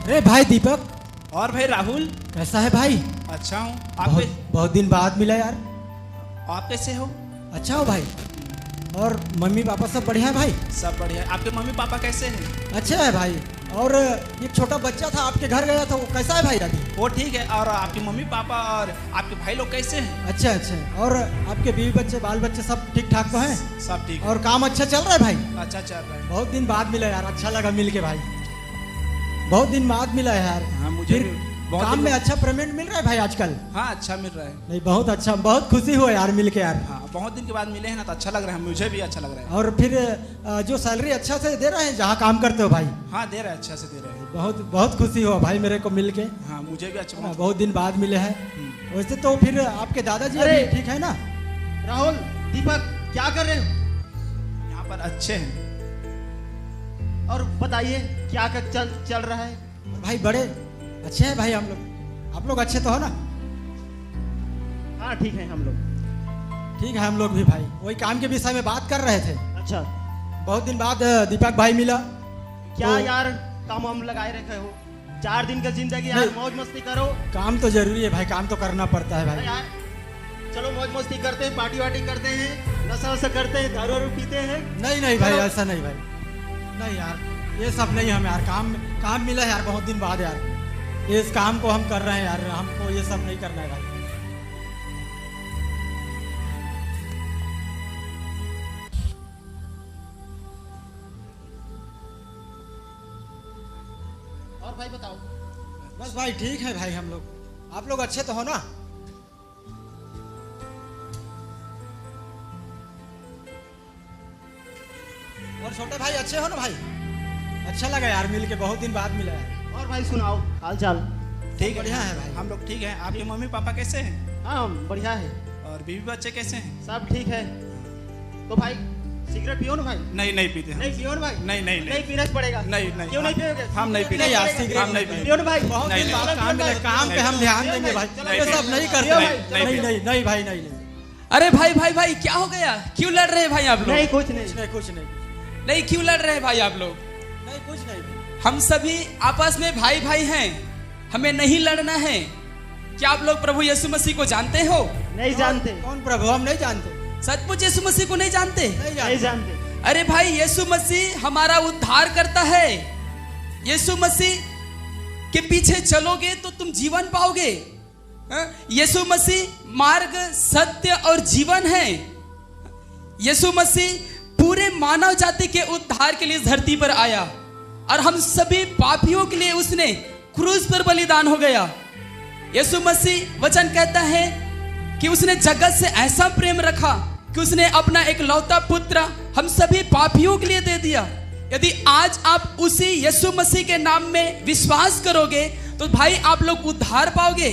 अरे भाई दीपक। और भाई राहुल, कैसा है भाई? अच्छा हूँ। बहुत दिन बाद मिला यार। आप कैसे हो? अच्छा हो भाई। और मम्मी पापा सब बढ़िया है भाई? सब बढ़िया है। आपके मम्मी पापा कैसे हैं? अच्छा है भाई। और एक छोटा बच्चा था आपके घर गया था, वो कैसा है भाई दादी? वो ठीक है। और आपके मम्मी पापा और आपके भाई लोग कैसे हैं? अच्छा अच्छा। और आपके बीवी बच्चे बाल बच्चे सब ठीक ठाक तो हैं? सब ठीक। और काम अच्छा चल रहा है भाई? अच्छा चल रहा है। बहुत दिन बाद मिला यार, अच्छा लगा मिल के भाई। बहुत दिन बाद मिला है यार। हाँ, मुझे काम में अच्छा पेमेंट मिल रहा है भाई आजकल? हाँ, अच्छा मिल रहा है। नहीं, बहुत अच्छा, बहुत खुशी हुआ यार मिल के यार। हाँ, बहुत दिन के बाद मिले हैं ना, तो अच्छा लग रहा है। मुझे भी अच्छा लग रहा है। और फिर जो सैलरी अच्छा से दे रहे हैं जहाँ काम करते हो भाई? हाँ, दे रहा है, अच्छा से दे रहा है। बहुत बहुत खुशी हुआ भाई मेरे को मिल के। हाँ, मुझे भी अच्छा। बहुत दिन बाद मिले हैं। वैसे तो फिर आपके दादाजी अभी ठीक है ना? राहुल, दीपक, क्या कर रहे हो? यहाँ पर अच्छे हैं। और बताइए क्या चल रहा है? भाई बड़े अच्छे हैं भाई हम लोग। आप लोग अच्छे तो हो ना? हाँ ठीक है हम लोग। ठीक है हम लोग भी भाई। वही काम के विषय में बात कर रहे थे। अच्छा, बहुत दिन बाद दीपक भाई मिला। क्या तो यार काम हम लगाए रखे हो? 4 दिन का जिंदगी यार, मौज मस्ती करो। काम तो जरूरी है भाई, काम तो करना पड़ता है भाई। यार चलो मौज मस्ती करते हैं, पार्टी वार्टी करते हैं, नशा वशा करते हैं, दारू वारू पीते हैं। नहीं नहीं भाई, ऐसा नहीं भाई। नहीं यार, ये सब नहीं हम यार। काम मिला है यार बहुत दिन बाद यार। इस काम को हम कर रहे हैं यार, हमको ये सब नहीं करना है भाई। और भाई बताओ। बस भाई ठीक है भाई हम लोग। आप लोग अच्छे तो हो ना? और छोटे भाई अच्छे हो ना भाई? अच्छा लगा यार मिल के, बहुत दिन बाद मिला है। और भाई सुनाओ हाल चाल? ठीक बढ़िया है भाई। हम लोग ठीक है। आपके मम्मी पापा कैसे हैं? हाँ बढ़िया है। और बीवी बच्चे कैसे हैं? सब ठीक है। तो भाई सिगरेट पियो ना भाई? नहीं पीते हम। नहीं पियो ना भाई? नहीं पीना पड़ेगा। नहीं क्यों नहीं पियोगे? हम नहीं पीते यार, सिगरेट हम नहीं पीते। पियो ना भाई? बहुत नहीं, दिन नहीं, बाद काम मिला, काम पे हम ध्यान देंगे भाई। नहीं, ये सब नहीं करते। नहीं, नहीं नहीं नहीं भाई, नहीं। अरे भाई क्या हो गया? क्यों लड़ रहे हैं भाई आप लोग? नहीं कुछ नहीं। कुछ नहीं। नहीं, क्यों लड़ रहे हैं भाई आप लोग? नहीं कुछ नहीं। हम सभी आपस में भाई हैं, हमें नहीं लड़ना है। क्या आप लोग प्रभु यीशु मसीह को जानते हो? नहीं जानते। कौन प्रभु? हम नहीं जानते। सचमुच यीशु मसीह को नहीं जानते? नहीं जानते। अरे भाई, यीशु मसीह हमारा उद्धार करता है। यीशु मसीह के पीछे चलोगे तो तुम जीवन पाओगे। यीशु मसीह मार्ग, सत्य और जीवन है। यीशु मसीह पूरे मानव जाति के उद्धार के लिए इस धरती पर आया और हम सभी पापियों के लिए उसने क्रूस पर बलिदान हो गया। यीशु मसीह वचन कहता है कि उसने जगत से ऐसा प्रेम रखा कि उसने अपना एक लौता पुत्र हम सभी पापियों के लिए दे दिया। यदि आज आप उसी यीशु मसीह के नाम में विश्वास करोगे तो भाई आप लोग उद्धार पाओगे।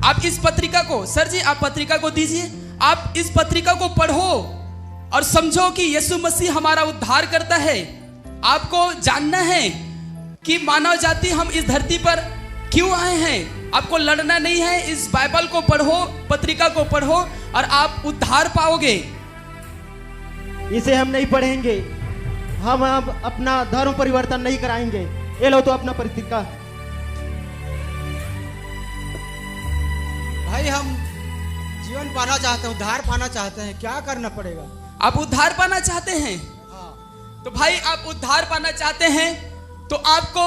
आप इस पत्रिका को, सर जी आप पत्रिका को दीजिए, आप इस पत्रिका को पढ़ो और समझो कि यीशु मसीह हमारा उद्धार करता है। आपको जानना है कि मानव जाति हम इस धरती पर क्यों आए हैं। आपको लड़ना नहीं है। इस बाइबल को पढ़ो, पत्रिका को पढ़ो और आप उद्धार पाओगे। इसे हम नहीं पढ़ेंगे। हम अपना धर्म परिवर्तन नहीं कराएंगे। ये लो तो अपना पत्रिका। भाई हम जीवन पाना चाहते हैं, उद्धार पाना चाहते हैं, क्या करना पड़ेगा? आप उद्धार पाना चाहते हैं? हाँ। तो भाई आप उद्धार पाना चाहते हैं तो आपको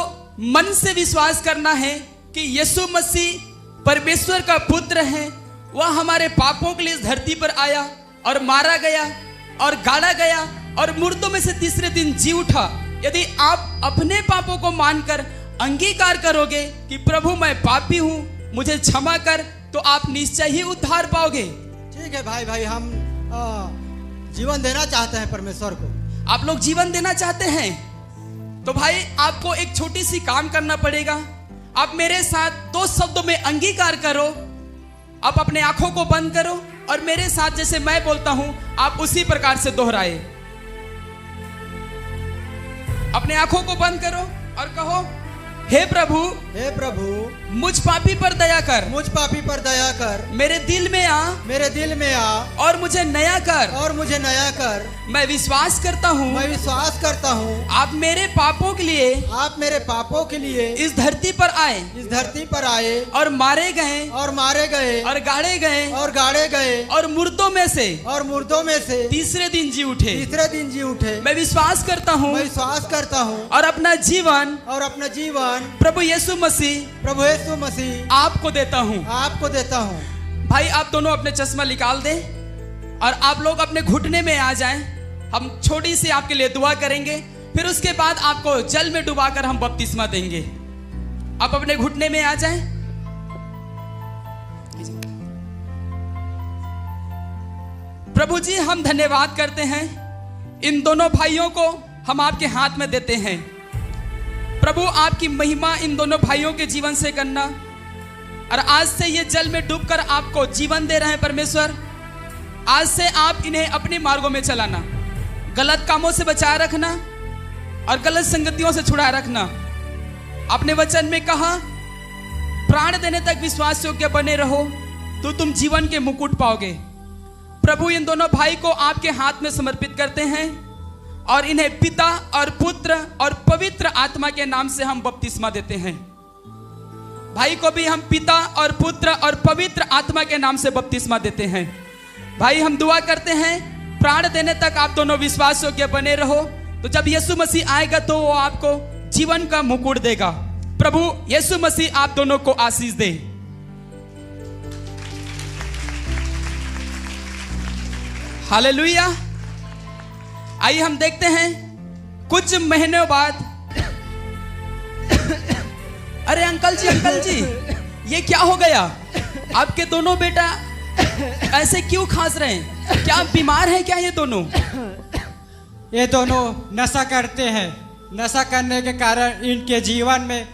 मन से विश्वास करना है कि यीशु मसीह परमेश्वर का पुत्र है। वह हमारे पापों के लिए इस धरती पर आया और मारा गया और गाड़ा गया और मुर्दों में से तीसरे दिन जी उठा। यदि आप अपने पापों को मानकर अंगीकार करोगे कि प्रभु मैं पापी हूं, मुझे क्षमा कर, तो आप निश्चय ही उद्धार पाओगे। ठीक है भाई हम जीवन देना चाहते हैं परमेश्वर को। आप लोग जीवन देना चाहते हैं तो भाई आपको एक छोटी सी काम करना पड़ेगा। आप मेरे साथ 2 शब्दों में अंगीकार करो। आप अपने आंखों को बंद करो और मेरे साथ जैसे मैं बोलता हूं आप उसी प्रकार से दोहराए। अपने आंखों को बंद करो और कहो, हे प्रभु, हे प्रभु, मुझ पापी पर दया कर, मुझ पापी पर दया कर, मेरे दिल में आ, मेरे दिल में आ, और मुझे नया कर, और मुझे नया कर। मैं विश्वास करता हूँ, मैं विश्वास करता हूँ आप मेरे पापों के लिए, आप मेरे पापों के लिए इस धरती पर आए, इस धरती पर आए, और मारे गए, और मारे गए, और गाड़े गए, और गाड़े गए, और मुर्दों में से, और मुर्दों में से तीसरे दिन जी उठे। तीसरे दिन जी उठे। मैं विश्वास करता हूँ, मैं विश्वास करता हूँ और अपना जीवन और अपना जीवन प्रभु यीशु मसीह प्रभु यीशु मसीह आपको देता हूँ। आपको देता हूँ। भाई आप दोनों अपने चश्मा निकाल दें और आप लोग अपने घुटने में आ जाएं। हम छोटी सी आपके लिए दुआ करेंगे, फिर उसके बाद आपको जल में डुबाकर हम बपतिस्मा देंगे। आप अपने घुटने में आ जाएं। प्रभु जी, हम धन्यवाद करते हैं, इन दोनों भाइयों को हम आपके हाथ में देते हैं। प्रभु आपकी महिमा इन दोनों भाइयों के जीवन से करना, और आज से ये जल में डूबकर आपको जीवन दे रहे हैं परमेश्वर। आज से आप इन्हें अपने मार्गों में चलाना, गलत कामों से बचाए रखना और गलत संगतियों से छुड़ाए रखना। अपने वचन में कहा, प्राण देने तक विश्वास योग्य बने रहो तो तुम जीवन के मुकुट पाओगे। प्रभु इन दोनों भाई को आपके हाथ में समर्पित करते हैं और इन्हें पिता और पुत्र और पवित्र आत्मा के नाम से हम बपतिस्मा देते हैं। भाई को भी हम पिता और पुत्र और पवित्र आत्मा के नाम से बपतिस्मा देते हैं। भाई हम दुआ करते हैं, प्राण देने तक आप दोनों विश्वास योग्य बने रहो, तो जब यीशु मसीह आएगा तो वो आपको जीवन का मुकुट देगा। प्रभु यीशु मसीह आप दोनों को आशीष दे। हालेलुया। आइए हम देखते हैं कुछ महीनों बाद। अरे अंकल जी, ये क्या हो गया? आपके दोनों बेटा ऐसे क्यों खांस रहे हैं? क्या बीमार हैं क्या ये दोनों? ये दोनों नशा करते हैं। नशा करने के कारण इनके जीवन में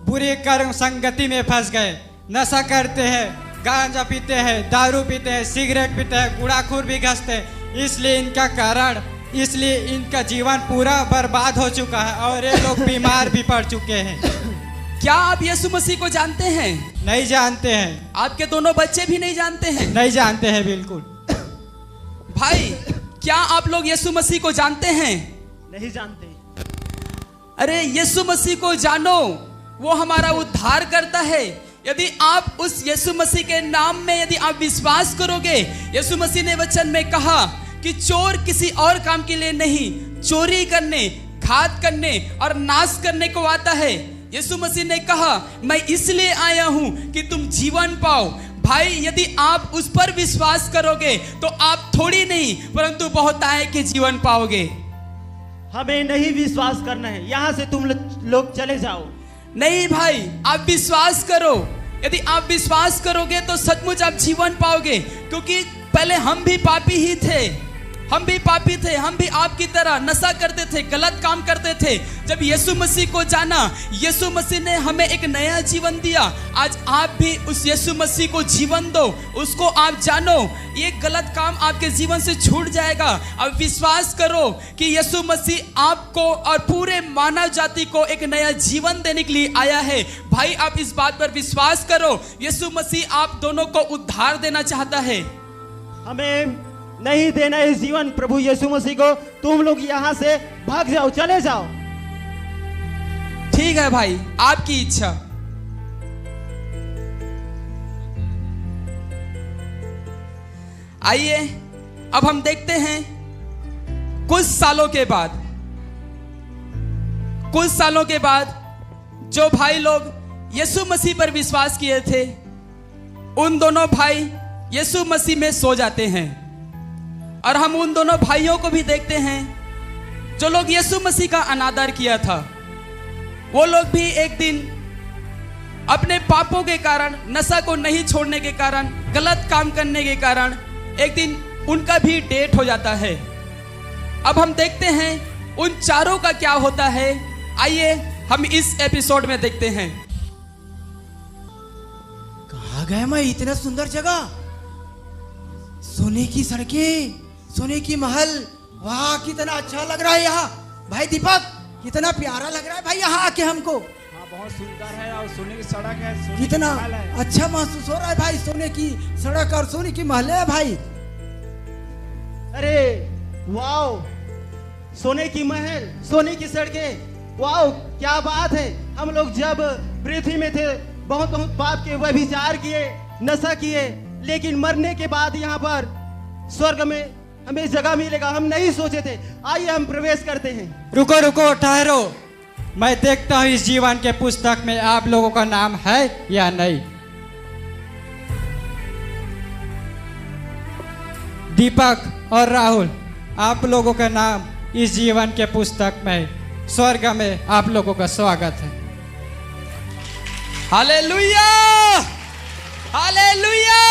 बुरी कर्म संगति में फंस गए। नशा करते हैं, गांजा पीते हैं, दारू पीते हैं, सिगरेट पीते हैं, गुड़ाखोर भी घसते हैं। इसलिए इनका जीवन पूरा बर्बाद हो चुका है और ये लोग बीमार भी पड़ चुके हैं। क्या आप यीशु मसीह को जानते हैं? नहीं जानते हैं। आपके दोनों बच्चे भी नहीं जानते हैं? नहीं जानते हैं बिल्कुल। भाई, क्या आप लोग यीशु मसीह को जानते हैं? नहीं जानते। अरे यीशु मसीह को जानो, वो हमारा उद्धार करता है। यदि आप उस यीशु मसीह के नाम में यदि आप विश्वास करोगे, यीशु मसीह ने वचन में कहा कि चोर किसी और काम के लिए नहीं, चोरी करने, घात करने और नाश करने को आता है। यीशु मसीह ने कहा, मैं इसलिए आया हूं कि तुम जीवन पाओ। भाई, यदि आप उस पर विश्वास करोगे तो आप थोड़ी नहीं परंतु बहुतायत के जीवन पाओगे। हमें नहीं विश्वास करना है, यहाँ से तुम लोग चले जाओ। नहीं भाई, आप विश्वास करो। यदि आप विश्वास करोगे तो सचमुच आप जीवन पाओगे, क्योंकि पहले हम भी पापी ही थे। हम भी आपकी तरह नशा करते थे, गलत काम करते थे। जब यीशु मसीह को जाना, यीशु मसीह ने हमें एक नया जीवन दिया। आज आप भी उस यीशु मसीह को जीवन दो, उसको आप जानो। ये गलत काम आपके जीवन से छूट जाएगा। अब विश्वास करो कि यीशु मसीह आपको और पूरे मानव जाति को एक नया जीवन देने के लिए आया है। भाई, आप इस बात पर विश्वास करो, यीशु मसीह आप दोनों को उद्धार देना चाहता है। हमें नहीं देना इस जीवन प्रभु यीशु मसीह को। तुम लोग यहाँ से भाग जाओ, चले जाओ। ठीक है भाई, आपकी इच्छा। आइए अब हम देखते हैं कुछ सालों के बाद जो भाई लोग यीशु मसीह पर विश्वास किए थे, उन दोनों भाई यीशु मसीह में सो जाते हैं। और हम उन दोनों भाइयों को भी देखते हैं जो लोग यीशु मसीह का अनादर किया था। वो लोग भी एक दिन अपने पापों के कारण, नशा को नहीं छोड़ने के कारण, गलत काम करने के कारण एक दिन उनका भी डेथ हो जाता है। अब हम देखते हैं उन चारों का क्या होता है। आइए हम इस एपिसोड में देखते हैं। कहाँ गए मैं? इतना सुंदर जगह, सोने की सड़कें, सोने की महल, वाह कितना अच्छा लग रहा है यहाँ। भाई दीपक कितना प्यारा लग रहा है भाई यहाँ आके हमको। हाँ बहुत सुंदर है और सोने की सड़क है, सोने की कितना महल है। अच्छा महसूस हो रहा है भाई, सोने की सड़क और सोने की महल है भाई। अरे वाओ, सोने की महल, सोने की सड़कें, वाओ क्या बात है। हम लोग जब पृथ्वी में थे बहुत बहुत पाप के व्यभिचार किए, नशा किए, लेकिन मरने के बाद यहाँ पर स्वर्ग में हमें जगह मिलेगा, हम नहीं सोचे थे। आइए हम प्रवेश करते हैं। रुको रुको, ठहरो। मैं देखता हूँ इस जीवन के पुस्तक में आप लोगों का नाम है या नहीं। दीपक और राहुल, आप लोगों का नाम इस जीवन के पुस्तक में स्वर्ग में आप लोगों का स्वागत है। Hallelujah, hallelujah.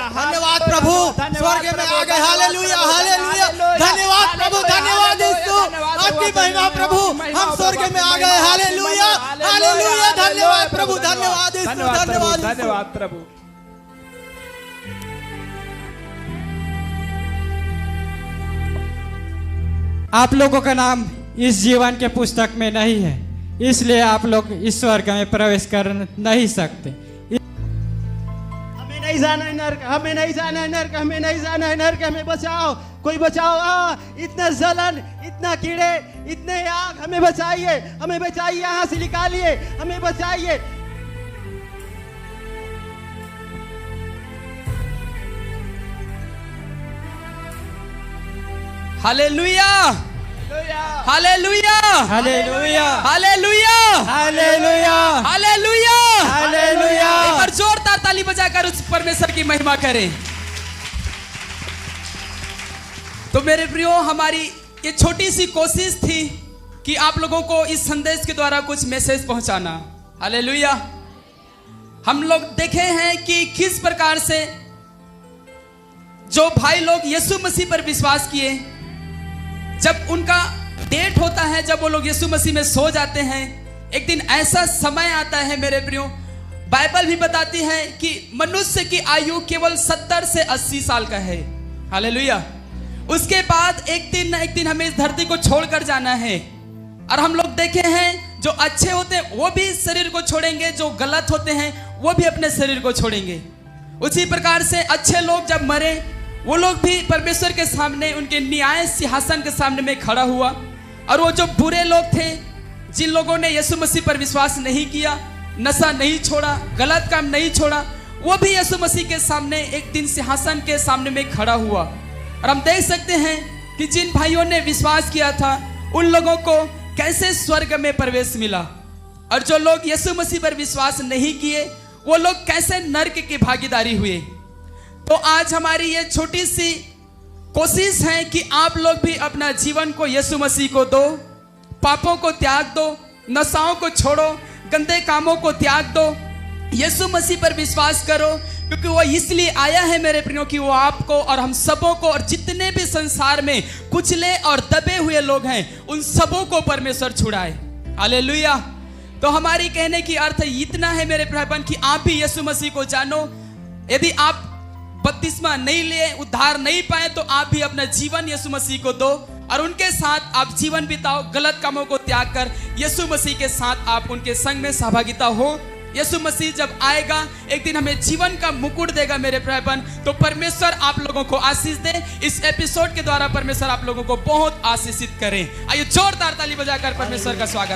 धन्यवाद प्रभु, स्वर्ग में आ गए। Hallelujah, hallelujah. धन्यवाद प्रभु, धन्यवाद यीशु, आपकी महिमा प्रभु, हम स्वर्ग में आ गए। Hallelujah, hallelujah. धन्यवाद प्रभु, धन्यवाद यीशु, धन्यवाद यीशु। धन्यवाद प्रभु। आप लोगों का नाम इस जीवन के पुस्तक में नहीं है, इसलिए आप लोग इस स्वर्ग में प्रवेश कर नहीं सकते। हमें नहीं जाना है नरक, हमें नहीं जाना है नरक, हमें नहीं जाना है नरक, हमें बचाओ, कोई बचाओ। इतना जलन, इतना कीड़े, इतने आग, हमें बचाइए, हमें बचाइए, यहाँ से निकालिए, हमें बचाइए। Hallelujah, hallelujah, hallelujah, hallelujah, hallelujah, hallelujah, hallelujah. एक बार जोरदार ताली बजाकर उस परमेश्वर की महिमा करें। तो मेरे प्रियो, हमारी ये छोटी सी कोशिश थी कि आप लोगों को इस संदेश के द्वारा कुछ मैसेज पहुंचाना। हालेलुया। हम लोग देखे हैं कि किस प्रकार से जो भाई लोग यीशु मसीह पर विश्वास किए, जब उनका डेट होता है, जब वो लोग यीशु मसीह में सो जाते हैं, एक दिन ऐसा समय आता है मेरे प्रियो, बाइबल भी बताती है कि मनुष्य की आयु केवल 70 से 80 साल का है। हालेलुया। उसके बाद एक दिन न एक दिन हमें इस धरती को छोड़कर जाना है। और हम लोग देखे हैं जो अच्छे होते हैं वो भी शरीर को छोड़ेंगे, जो गलत होते हैं वो भी अपने शरीर को छोड़ेंगे। उसी प्रकार से अच्छे लोग जब मरे, वो लोग भी परमेश्वर के सामने, उनके न्याय सिंहासन के सामने में खड़ा हुआ। और वो जो बुरे लोग थे, जिन लोगों ने यीशु मसीह पर विश्वास नहीं किया, नशा नहीं छोड़ा, गलत काम नहीं छोड़ा, वो भी यीशु मसीह के सामने एक दिन सिंहासन के सामने में खड़ा हुआ। और हम देख सकते हैं कि जिन भाइयों ने विश्वास किया था उन लोगों को कैसे स्वर्ग में प्रवेश मिला, और जो लोग यीशु मसीह पर विश्वास नहीं किए वो लोग कैसे नरक की भागीदारी हुए। तो आज हमारी ये छोटी सी कोशिश है कि आप लोग भी अपना जीवन को यीशु मसीह को दो, पापों को त्याग दो, नशाओं को छोड़ो, गंदे कामों को त्याग दो, यीशु मसीह पर विश्वास करो, क्योंकि वो इसलिए आया है मेरे प्रियो कि वो आपको और हम सबों को और जितने भी संसार में कुचले और दबे हुए लोग हैं उन सबों को परमेश्वर छुड़ाए। हालेलुया। तो हमारी कहने की अर्थ इतना है मेरे भाईबहन कि आप भी यीशु मसीह को जानो। यदि आप बपतिस्मा नहीं लिए, उद्धार नहीं पाए, तो आप भी अपना जीवन यीशु मसीह को दो और उनके साथ आप जीवन बिताओ। गलत कामों को त्याग कर यीशु मसीह के साथ आप उनके संग में सहभागिता हो। यीशु मसीह जब आएगा एक दिन हमें जीवन का मुकुट देगा मेरे भाईबहन। तो परमेश्वर आप लोगों को आशीष दे। इस एपिसोड के द्वारा परमेश्वर आप लोगों को बहुत आशीषित करें। आइए जोरदार ताली बजाकर परमेश्वर का स्वागत